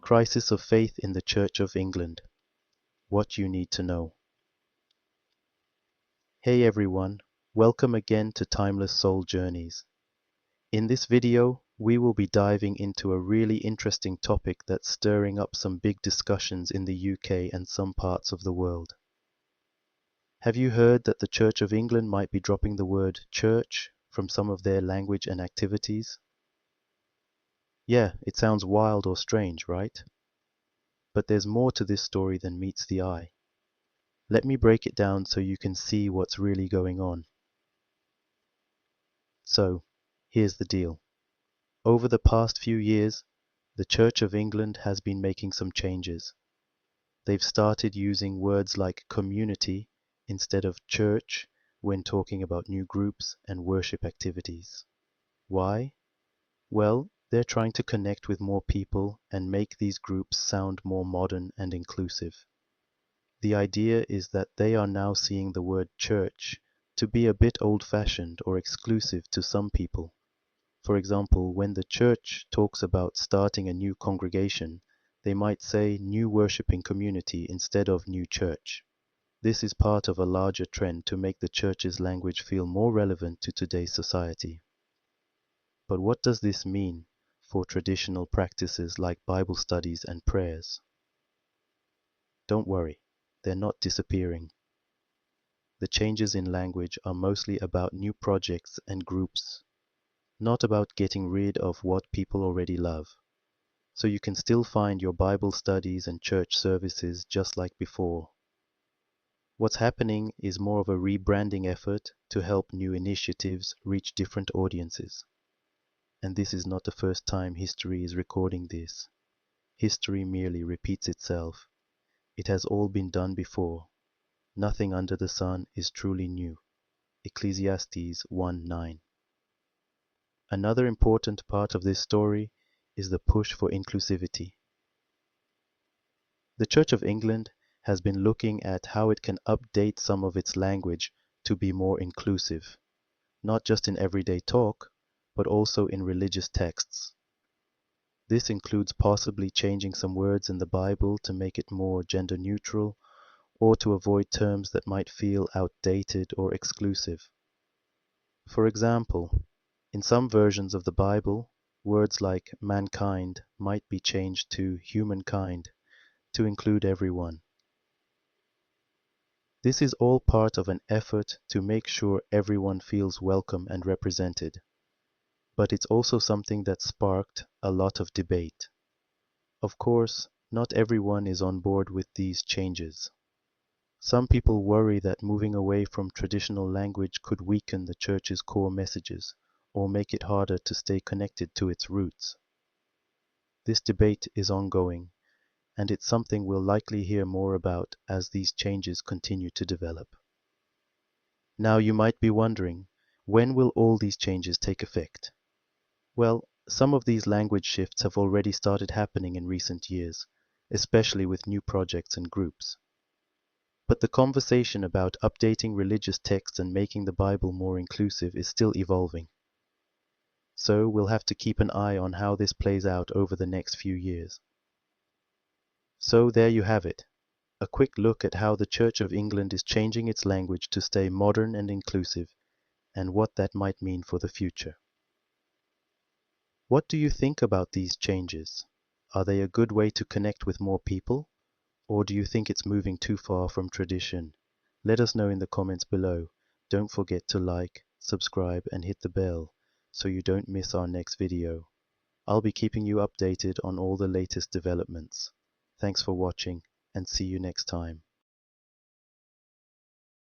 Crisis of Faith in the Church of England. What you need to know. Hey everyone, welcome again to Timeless Soul Journeys. In this video, we will be diving into a really interesting topic that's stirring up some big discussions in the UK and some parts of the world. Have you heard that the Church of England might be dropping the word church from some of their language and activities? Yeah, it sounds wild or strange, right? But there's more to this story than meets the eye. Let me break it down so you can see what's really going on. So, here's the deal. Over the past few years, the Church of England has been making some changes. They've started using words like community instead of church when talking about new groups and worship activities. Why? Well, they're trying to connect with more people and make these groups sound more modern and inclusive. The idea is that they are now seeing the word church to be a bit old-fashioned or exclusive to some people. For example, when the church talks about starting a new congregation, they might say new worshiping community instead of new church. This is part of a larger trend to make the church's language feel more relevant to today's society. But what does this mean for traditional practices like Bible studies and prayers? Don't worry, they're not disappearing. The changes in language are mostly about new projects and groups, not about getting rid of what people already love. So you can still find your Bible studies and church services just like before. What's happening is more of a rebranding effort to help new initiatives reach different audiences. And this is not the first time history is recording this. History merely repeats itself. It has all been done before. Nothing under the sun is truly new. Ecclesiastes 1:9. Another important part of this story is the push for inclusivity. The Church of England has been looking at how it can update some of its language to be more inclusive, not just in everyday talk, but also in religious texts. This includes possibly changing some words in the Bible to make it more gender neutral, or to avoid terms that might feel outdated or exclusive. For example, in some versions of the Bible, words like mankind might be changed to humankind to include everyone. This is all part of an effort to make sure everyone feels welcome and represented. But it's also something that sparked a lot of debate. Of course, not everyone is on board with these changes. Some people worry that moving away from traditional language could weaken the Church's core messages or make it harder to stay connected to its roots. This debate is ongoing, and it's something we'll likely hear more about as these changes continue to develop. Now you might be wondering, when will all these changes take effect? Well, some of these language shifts have already started happening in recent years, especially with new projects and groups. But the conversation about updating religious texts and making the Bible more inclusive is still evolving. So we'll have to keep an eye on how this plays out over the next few years. So there you have it, a quick look at how the Church of England is changing its language to stay modern and inclusive, and what that might mean for the future. What do you think about these changes? Are they a good way to connect with more people? Or do you think it's moving too far from tradition? Let us know in the comments below. Don't forget to like, subscribe, and hit the bell so you don't miss our next video. I'll be keeping you updated on all the latest developments. Thanks for watching, and see you next time.